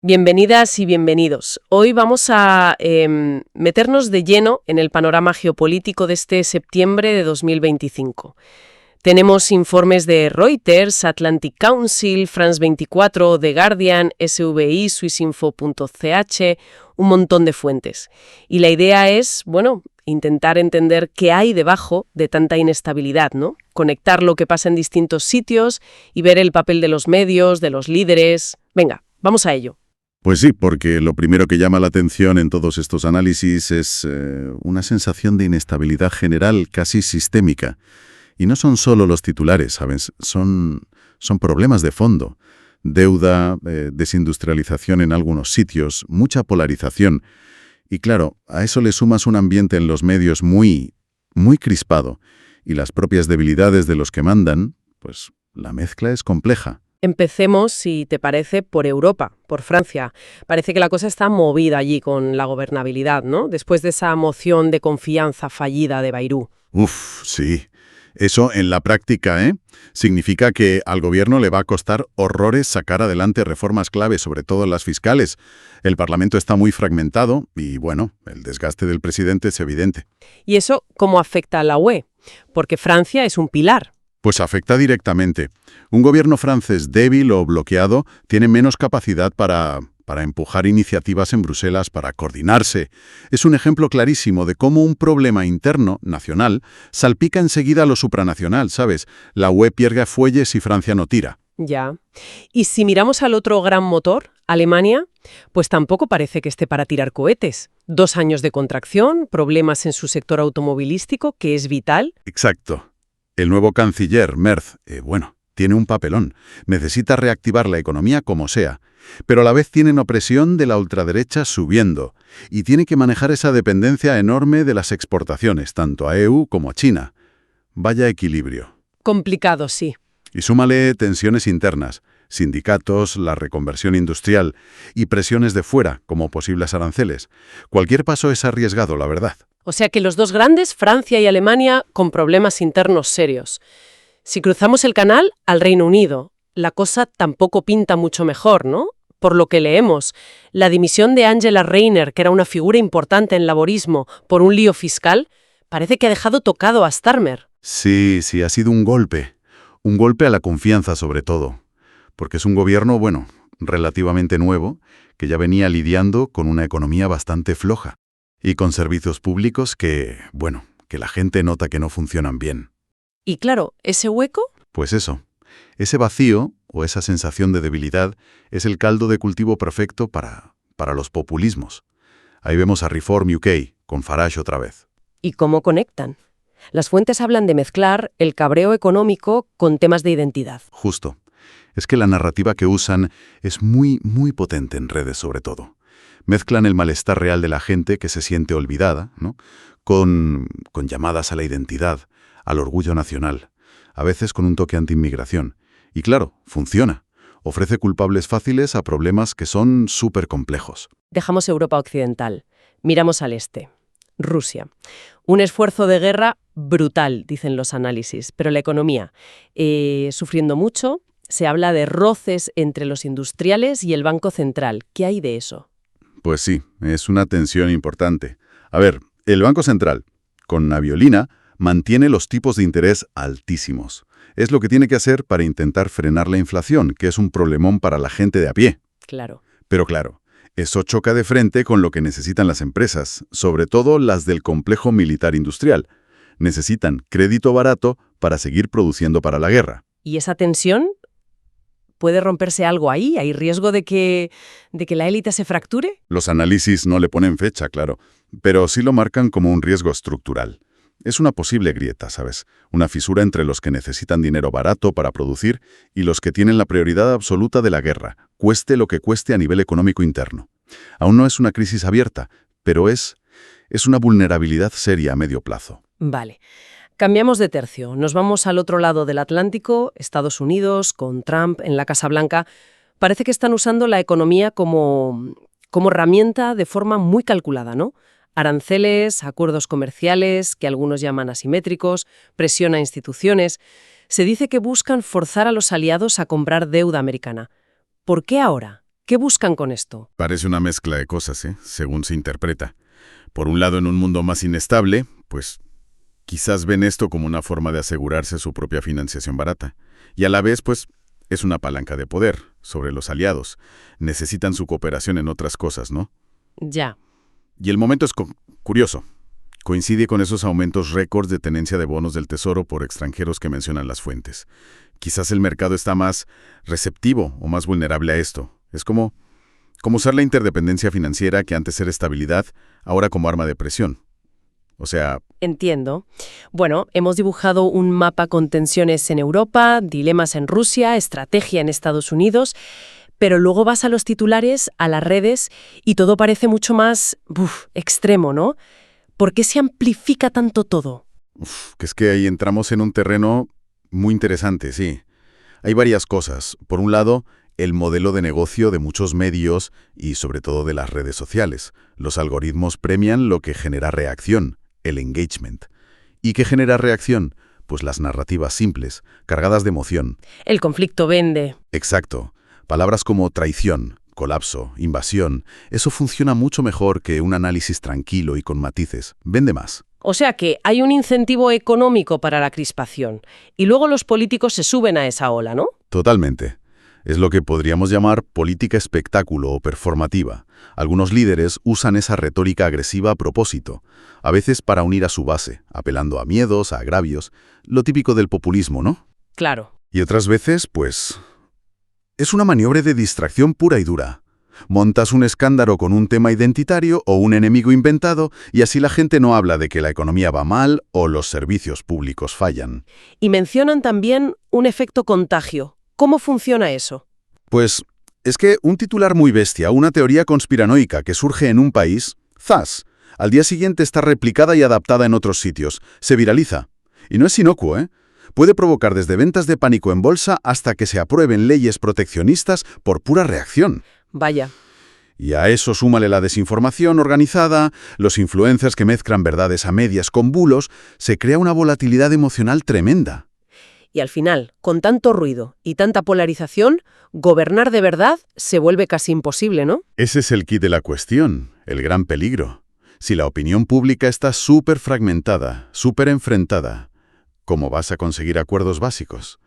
Bienvenidas y bienvenidos. Hoy vamos a meternos de lleno en el panorama geopolítico de este septiembre de 2025. Tenemos informes de Reuters, Atlantic Council, France 24, The Guardian, SVI, Swissinfo.ch, un montón de fuentes. Y la idea es, intentar entender qué hay debajo de tanta inestabilidad, ¿no? Conectar lo que pasa en distintos sitios y ver el papel de los medios, de los líderes. Venga, vamos a ello. Pues sí, porque lo primero que llama la atención en todos estos análisis es una sensación de inestabilidad general casi sistémica. Y no son solo los titulares, ¿sabes? Son problemas de fondo. Deuda, desindustrialización en algunos sitios, mucha polarización. Y claro, a eso le sumas un ambiente en los medios muy crispado. Y las propias debilidades de los que mandan, pues la mezcla es compleja. Empecemos, si te parece, por Europa, por Francia. Parece que la cosa está movida allí con la gobernabilidad, ¿no? Después de esa moción de confianza fallida de Bayrou. Sí. Eso, en la práctica, significa que al gobierno le va a costar horrores sacar adelante reformas clave, sobre todo las fiscales. El Parlamento está muy fragmentado y, el desgaste del presidente es evidente. ¿Y eso cómo afecta a la UE? Porque Francia es un pilar. Pues afecta directamente. Un gobierno francés débil o bloqueado tiene menos capacidad para empujar iniciativas en Bruselas, para coordinarse. Es un ejemplo clarísimo de cómo un problema interno, nacional, salpica enseguida a lo supranacional, ¿sabes? La UE pierde fuelles y Francia no tira. Ya. Y si miramos al otro gran motor, Alemania, pues tampoco parece que esté para tirar cohetes. 2 años de contracción, problemas en su sector automovilístico, que es vital. Exacto. El nuevo canciller, Merz, tiene un papelón. Necesita reactivar la economía como sea. Pero a la vez tienen opresión de la ultraderecha subiendo. Y tiene que manejar esa dependencia enorme de las exportaciones, tanto a EU como a China. Vaya equilibrio. Complicado, sí. Y súmale tensiones internas, sindicatos, la reconversión industrial y presiones de fuera, como posibles aranceles. Cualquier paso es arriesgado, la verdad. O sea que los dos grandes, Francia y Alemania, con problemas internos serios. Si cruzamos el canal, al Reino Unido, la cosa tampoco pinta mucho mejor, ¿no? Por lo que leemos, la dimisión de Angela Rayner, que era una figura importante en laborismo, por un lío fiscal, parece que ha dejado tocado a Starmer. Sí, ha sido un golpe. Un golpe a la confianza, sobre todo. Porque es un gobierno, relativamente nuevo, que ya venía lidiando con una economía bastante floja. Y con servicios públicos que la gente nota que no funcionan bien. Y claro, ¿ese hueco? Pues eso. Ese vacío o esa sensación de debilidad es el caldo de cultivo perfecto para los populismos. Ahí vemos a Reform UK, con Farage otra vez. ¿Y cómo conectan? Las fuentes hablan de mezclar el cabreo económico con temas de identidad. Justo. Es que la narrativa que usan es muy potente en redes sobre todo. Mezclan el malestar real de la gente que se siente olvidada, ¿no? con llamadas a la identidad, al orgullo nacional, a veces con un toque anti-inmigración. Y claro, funciona. Ofrece culpables fáciles a problemas que son súper complejos. Dejamos Europa occidental. Miramos al este. Rusia. Un esfuerzo de guerra brutal, dicen los análisis, pero la economía sufriendo mucho. Se habla de roces entre los industriales y el Banco Central. ¿Qué hay de eso? Pues sí, es una tensión importante. A ver, el Banco Central, con una violina, mantiene los tipos de interés altísimos. Es lo que tiene que hacer para intentar frenar la inflación, que es un problemón para la gente de a pie. Claro. Pero claro, eso choca de frente con lo que necesitan las empresas, sobre todo las del complejo militar industrial. Necesitan crédito barato para seguir produciendo para la guerra. ¿Y esa tensión? ¿Puede romperse algo ahí? ¿Hay riesgo de que la élite se fracture? Los análisis no le ponen fecha, claro, pero sí lo marcan como un riesgo estructural. Es una posible grieta, ¿sabes? Una fisura entre los que necesitan dinero barato para producir y los que tienen la prioridad absoluta de la guerra, cueste lo que cueste a nivel económico interno. Aún no es una crisis abierta, pero es una vulnerabilidad seria a medio plazo. Vale. Cambiamos de tercio. Nos vamos al otro lado del Atlántico, Estados Unidos, con Trump en la Casa Blanca. Parece que están usando la economía como herramienta de forma muy calculada, ¿no? Aranceles, acuerdos comerciales, que algunos llaman asimétricos, presión a instituciones. Se dice que buscan forzar a los aliados a comprar deuda americana. ¿Por qué ahora? ¿Qué buscan con esto? Parece una mezcla de cosas, según se interpreta. Por un lado, en un mundo más inestable, pues quizás ven esto como una forma de asegurarse su propia financiación barata. Y a la vez, pues, es una palanca de poder sobre los aliados. Necesitan su cooperación en otras cosas, ¿no? Ya. Y el momento es curioso. Coincide con esos aumentos récords de tenencia de bonos del Tesoro por extranjeros que mencionan las fuentes. Quizás el mercado está más receptivo o más vulnerable a esto. Es como usar la interdependencia financiera que antes era estabilidad, ahora como arma de presión. O sea... Entiendo. Bueno, hemos dibujado un mapa con tensiones en Europa, dilemas en Rusia, estrategia en Estados Unidos, pero luego vas a los titulares, a las redes, y todo parece mucho más extremo, ¿no? ¿Por qué se amplifica tanto todo? Que es que ahí entramos en un terreno muy interesante, sí. Hay varias cosas. Por un lado, el modelo de negocio de muchos medios y sobre todo de las redes sociales. Los algoritmos premian lo que genera reacción, el engagement. ¿Y qué genera reacción? Pues las narrativas simples, cargadas de emoción. El conflicto vende. Exacto. Palabras como traición, colapso, invasión, eso funciona mucho mejor que un análisis tranquilo y con matices. Vende más. O sea que hay un incentivo económico para la crispación y luego los políticos se suben a esa ola, ¿no? Totalmente. Es lo que podríamos llamar política espectáculo o performativa. Algunos líderes usan esa retórica agresiva a propósito, a veces para unir a su base, apelando a miedos, a agravios, lo típico del populismo, ¿no? Claro. Y otras veces, pues... es una maniobra de distracción pura y dura. Montas un escándalo con un tema identitario o un enemigo inventado y así la gente no habla de que la economía va mal o los servicios públicos fallan. Y mencionan también un efecto contagio. ¿Cómo funciona eso? Pues es que un titular muy bestia, una teoría conspiranoica que surge en un país, ¡zas!, al día siguiente está replicada y adaptada en otros sitios, se viraliza. Y no es inocuo, ¿eh? Puede provocar desde ventas de pánico en bolsa hasta que se aprueben leyes proteccionistas por pura reacción. Vaya. Y a eso súmale la desinformación organizada, los influencers que mezclan verdades a medias con bulos, se crea una volatilidad emocional tremenda. Y al final, con tanto ruido y tanta polarización, gobernar de verdad se vuelve casi imposible, ¿no? Ese es el quid de la cuestión, el gran peligro. Si la opinión pública está súper fragmentada, súper enfrentada, ¿cómo vas a conseguir acuerdos básicos?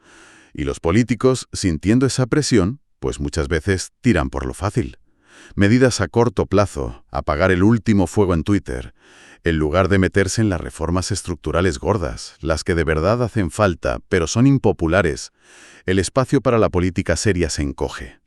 Y los políticos, sintiendo esa presión, pues muchas veces tiran por lo fácil. Medidas a corto plazo, apagar el último fuego en Twitter, en lugar de meterse en las reformas estructurales gordas, las que de verdad hacen falta, pero son impopulares. El espacio para la política seria se encoge.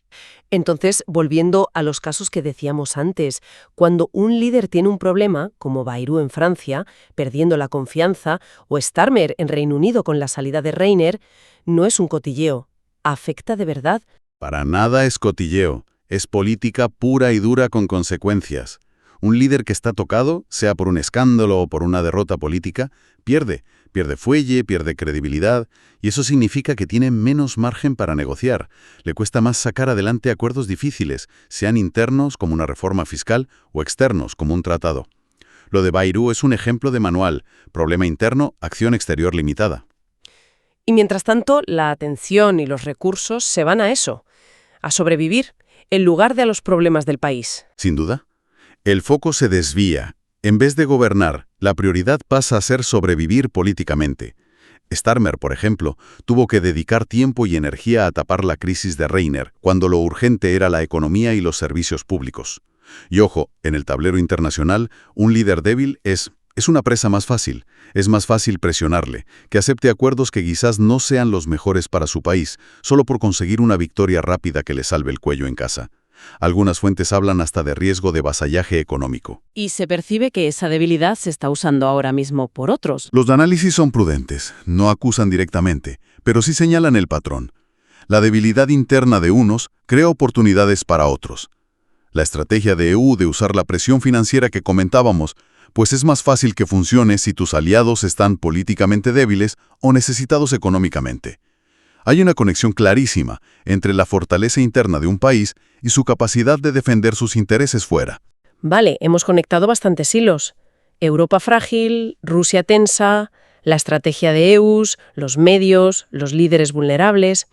Entonces, volviendo a los casos que decíamos antes, cuando un líder tiene un problema, como Bayrou en Francia, perdiendo la confianza, o Starmer en Reino Unido con la salida de Rayner, no es un cotilleo. ¿Afecta de verdad? Para nada es cotilleo, es política pura y dura con consecuencias. Un líder que está tocado, sea por un escándalo o por una derrota política, pierde fuelle, pierde credibilidad, y eso significa que tiene menos margen para negociar. Le cuesta más sacar adelante acuerdos difíciles, sean internos como una reforma fiscal o externos como un tratado. Lo de Bayrou es un ejemplo de manual, problema interno, acción exterior limitada. Y mientras tanto, la atención y los recursos se van a eso, a sobrevivir, en lugar de a los problemas del país. Sin duda. El foco se desvía. En vez de gobernar, la prioridad pasa a ser sobrevivir políticamente. Starmer, por ejemplo, tuvo que dedicar tiempo y energía a tapar la crisis de Rayner, cuando lo urgente era la economía y los servicios públicos. Y ojo, en el tablero internacional, un líder débil es una presa más fácil. Es más fácil presionarle, que acepte acuerdos que quizás no sean los mejores para su país, solo por conseguir una victoria rápida que le salve el cuello en casa. Algunas fuentes hablan hasta de riesgo de vasallaje económico. Y se percibe que esa debilidad se está usando ahora mismo por otros. Los análisis son prudentes, no acusan directamente, pero sí señalan el patrón. La debilidad interna de unos crea oportunidades para otros. La estrategia de EU de usar la presión financiera que comentábamos, pues es más fácil que funcione si tus aliados están políticamente débiles o necesitados económicamente. Hay una conexión clarísima entre la fortaleza interna de un país y su capacidad de defender sus intereses fuera. Vale, hemos conectado bastantes hilos. Europa frágil, Rusia tensa, la estrategia de EUs, los medios, los líderes vulnerables.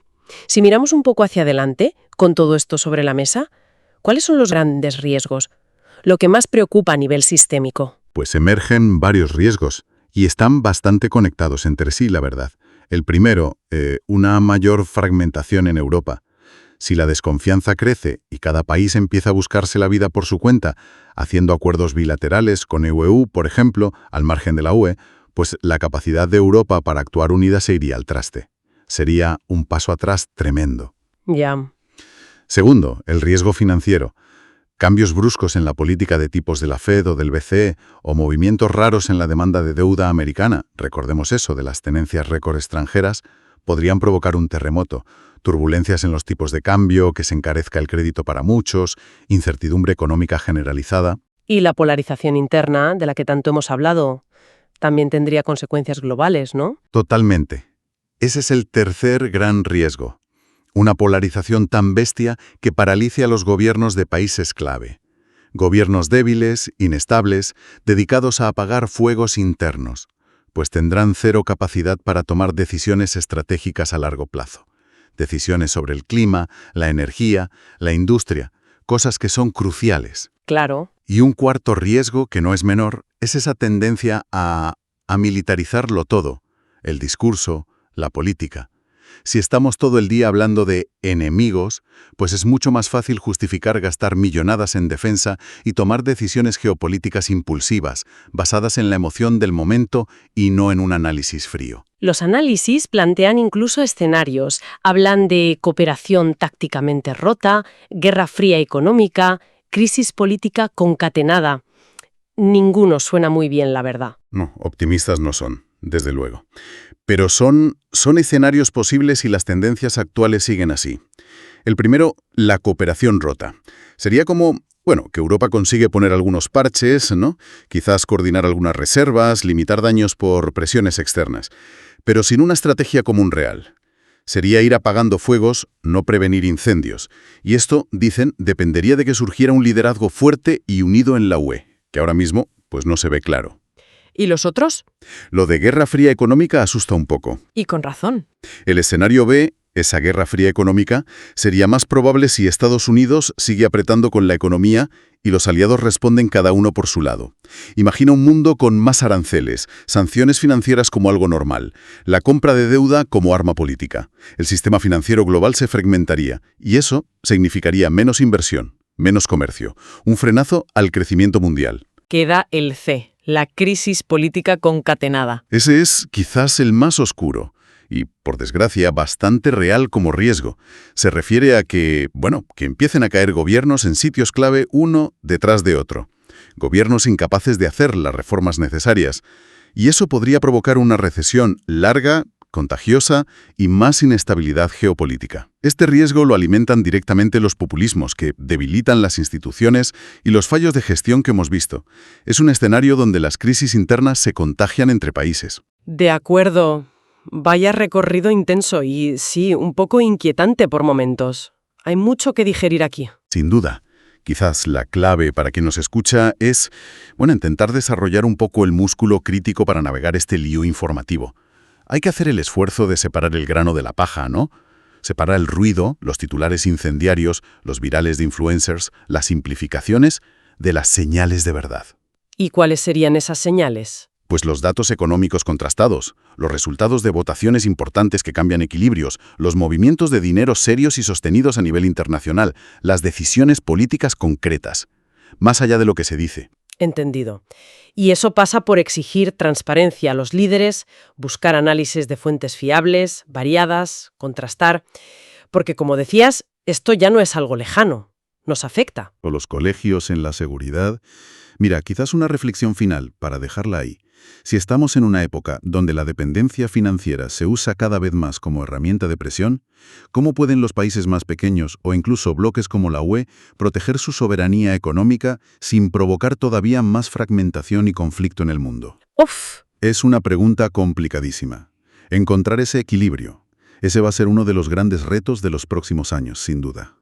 Si miramos un poco hacia adelante, con todo esto sobre la mesa, ¿Cuáles son los grandes riesgos? Lo que más preocupa a nivel sistémico. Pues emergen varios riesgos y están bastante conectados entre sí, la verdad. El primero, una mayor fragmentación en Europa. Si la desconfianza crece y cada país empieza a buscarse la vida por su cuenta, haciendo acuerdos bilaterales con EU, por ejemplo, al margen de la UE, pues la capacidad de Europa para actuar unida se iría al traste. Sería un paso atrás tremendo. Ya. Segundo, el riesgo financiero. Cambios bruscos en la política de tipos de la Fed o del BCE o movimientos raros en la demanda de deuda americana, recordemos eso, de las tenencias récord extranjeras, podrían provocar un terremoto, turbulencias en los tipos de cambio, que se encarezca el crédito para muchos, incertidumbre económica generalizada. Y la polarización interna, de la que tanto hemos hablado, también tendría consecuencias globales, ¿no? Totalmente. Ese es el tercer gran riesgo. Una polarización tan bestia que paralice a los gobiernos de países clave. Gobiernos débiles, inestables, dedicados a apagar fuegos internos, pues tendrán cero capacidad para tomar decisiones estratégicas a largo plazo. Decisiones sobre el clima, la energía, la industria, cosas que son cruciales. Claro. Y un cuarto riesgo, que no es menor, es esa tendencia a militarizarlo todo, el discurso, la política. Si estamos todo el día hablando de enemigos, pues es mucho más fácil justificar gastar millonadas en defensa y tomar decisiones geopolíticas impulsivas, basadas en la emoción del momento y no en un análisis frío. Los análisis plantean incluso escenarios. Hablan de cooperación tácticamente rota, guerra fría económica, crisis política concatenada. Ninguno suena muy bien, la verdad. No, optimistas no son, desde luego. Pero son escenarios posibles si las tendencias actuales siguen así. El primero, la cooperación rota. Sería como, que Europa consigue poner algunos parches, ¿no? Quizás coordinar algunas reservas, limitar daños por presiones externas, pero sin una estrategia común real. Sería ir apagando fuegos, no prevenir incendios. Y esto, dicen, dependería de que surgiera un liderazgo fuerte y unido en la UE, que ahora mismo, pues no se ve claro. ¿Y los otros? Lo de guerra fría económica asusta un poco. Y con razón. El escenario B, esa guerra fría económica, sería más probable si Estados Unidos sigue apretando con la economía y los aliados responden cada uno por su lado. Imagina un mundo con más aranceles, sanciones financieras como algo normal, la compra de deuda como arma política. El sistema financiero global se fragmentaría y eso significaría menos inversión, menos comercio, un frenazo al crecimiento mundial. Queda el C, la crisis política concatenada. Ese es quizás el más oscuro y, por desgracia, bastante real como riesgo. Se refiere a que empiecen a caer gobiernos en sitios clave uno detrás de otro. Gobiernos incapaces de hacer las reformas necesarias. Y eso podría provocar una recesión larga, contagiosa y más inestabilidad geopolítica. Este riesgo lo alimentan directamente los populismos que debilitan las instituciones y los fallos de gestión que hemos visto. Es un escenario donde las crisis internas se contagian entre países. De acuerdo. Vaya recorrido intenso y, sí, un poco inquietante por momentos. Hay mucho que digerir aquí. Sin duda. Quizás la clave para quien nos escucha es, intentar desarrollar un poco el músculo crítico para navegar este lío informativo. Hay que hacer el esfuerzo de separar el grano de la paja, ¿no? Separar el ruido, los titulares incendiarios, los virales de influencers, las simplificaciones, de las señales de verdad. ¿Y cuáles serían esas señales? Pues los datos económicos contrastados, los resultados de votaciones importantes que cambian equilibrios, los movimientos de dinero serios y sostenidos a nivel internacional, las decisiones políticas concretas, más allá de lo que se dice. Entendido. Y eso pasa por exigir transparencia a los líderes, buscar análisis de fuentes fiables, variadas, contrastar, porque como decías, esto ya no es algo lejano, nos afecta. O los colegios en la seguridad. Mira, quizás una reflexión final para dejarla ahí. Si estamos en una época donde la dependencia financiera se usa cada vez más como herramienta de presión, ¿cómo pueden los países más pequeños o incluso bloques como la UE proteger su soberanía económica sin provocar todavía más fragmentación y conflicto en el mundo? ¡Uf! Es una pregunta complicadísima. Encontrar ese equilibrio. Ese va a ser uno de los grandes retos de los próximos años, sin duda.